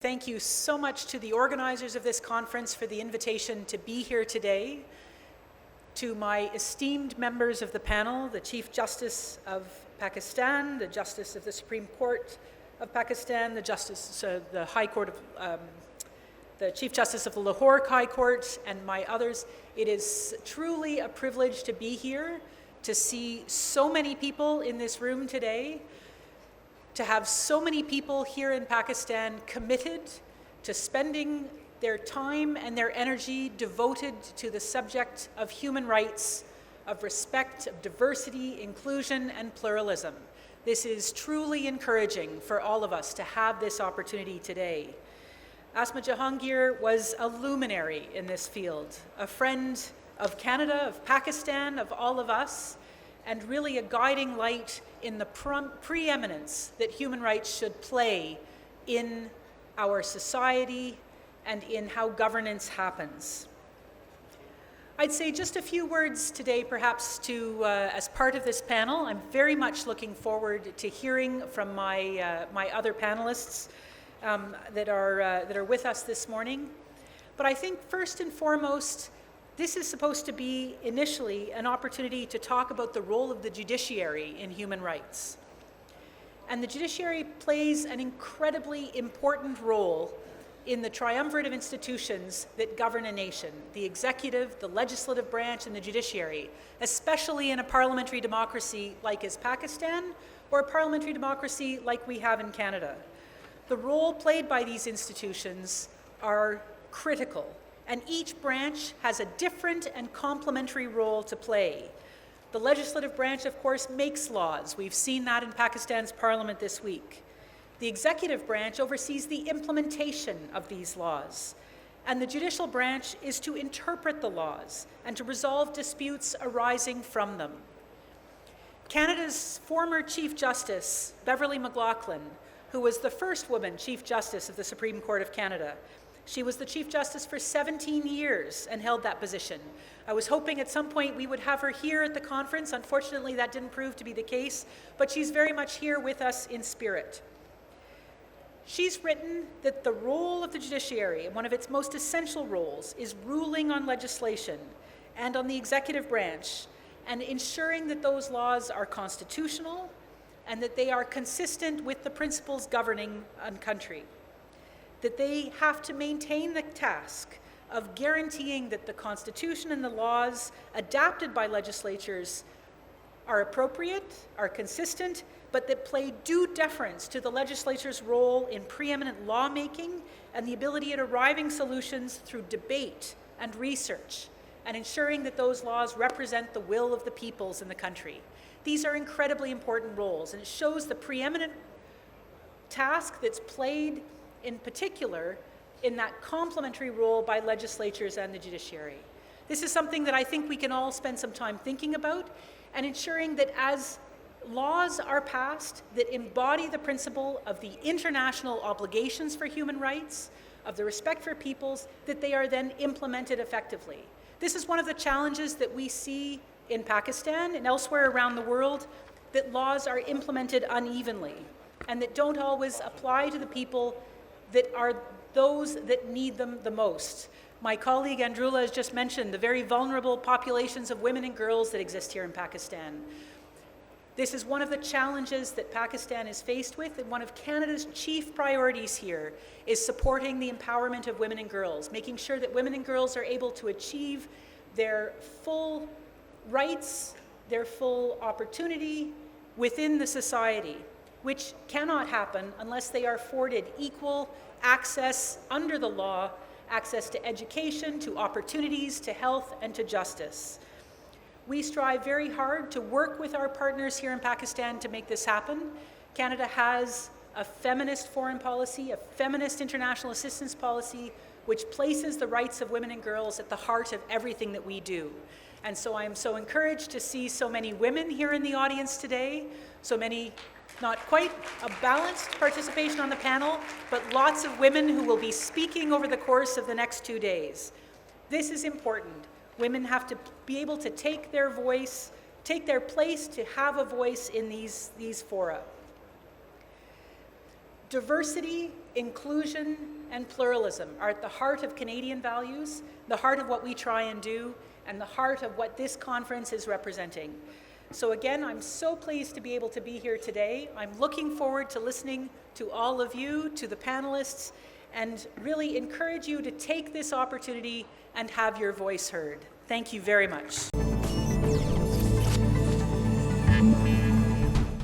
Thank you so much to the organizers of this conference for the invitation to be here today, to my esteemed members of the panel, the Chief Justice of Pakistan, the Justice of the Supreme Court of Pakistan, the Chief Justice of the Lahore High Court, and my others. It is truly a privilege to be here, to see so many people in this room today, to have so many people here in Pakistan committed to spending their time and their energy devoted to the subject of human rights, of respect, of diversity, inclusion, and pluralism. This is truly encouraging for all of us to have this opportunity today. Asma Jahangir was a luminary in this field, a friend of Canada, of Pakistan, of all of us, and really a guiding light in the preeminence that human rights should play in our society and in how governance happens. I'd say just a few words today, perhaps, as part of this panel. I'm very much looking forward to hearing from my other panelists that are with us this morning. But I think first and foremost, this is supposed to be initially an opportunity to talk about the role of the judiciary in human rights. And the judiciary plays an incredibly important role in the triumvirate of institutions that govern a nation: the executive, the legislative branch, and the judiciary, especially in a parliamentary democracy like is Pakistan, or a parliamentary democracy like we have in Canada. The role played by these institutions are critical, and each branch has a different and complementary role to play. The legislative branch, of course, makes laws. We've seen that in Pakistan's parliament this week. The executive branch oversees the implementation of these laws, and the judicial branch is to interpret the laws and to resolve disputes arising from them. Canada's former Chief Justice, Beverly Mclaughlin, who was the first woman Chief Justice of the Supreme Court of Canada, she was the Chief Justice for 17 years and held that position. I was hoping at some point we would have her here at the conference. Unfortunately, that didn't prove to be the case, but she's very much here with us in spirit. She's written that the role of the judiciary, and one of its most essential roles, is ruling on legislation and on the executive branch and ensuring that those laws are constitutional and that they are consistent with the principles governing a country. That they have to maintain the task of guaranteeing that the Constitution and the laws adapted by legislatures are appropriate, are consistent, but that play due deference to the legislature's role in preeminent lawmaking and the ability at arriving solutions through debate and research, and ensuring that those laws represent the will of the peoples in the country. These are incredibly important roles, and it shows the preeminent task that's played in particular in that complementary role by legislatures and the judiciary. This is something that I think we can all spend some time thinking about, and ensuring that as laws are passed that embody the principle of the international obligations for human rights, of the respect for peoples, that they are then implemented effectively. This is one of the challenges that we see in Pakistan and elsewhere around the world, that laws are implemented unevenly and that don't always apply to the people that are those that need them the most. My colleague Andrula has just mentioned the very vulnerable populations of women and girls that exist here in Pakistan. This is one of the challenges that Pakistan is faced with, and one of Canada's chief priorities here is supporting the empowerment of women and girls, making sure that women and girls are able to achieve their full rights, their full opportunity within the society, which cannot happen unless they are afforded equal access under the law, access to education, to opportunities, to health, and to justice. We strive very hard to work with our partners here in Pakistan to make this happen. Canada has a feminist foreign policy, a feminist international assistance policy, which places the rights of women and girls at the heart of everything that we do. And so I am so encouraged to see so many women here in the audience today, so many, not quite a balanced participation on the panel, but lots of women who will be speaking over the course of the next 2 days. This is important. Women have to be able to take their voice, take their place, to have a voice in these fora. Diversity, inclusion, and pluralism are at the heart of Canadian values, the heart of what we try and do, and the heart of what this conference is representing. So again, I'm so pleased to be able to be here today. I'm looking forward to listening to all of you, to the panelists, and really encourage you to take this opportunity and have your voice heard. Thank you very much.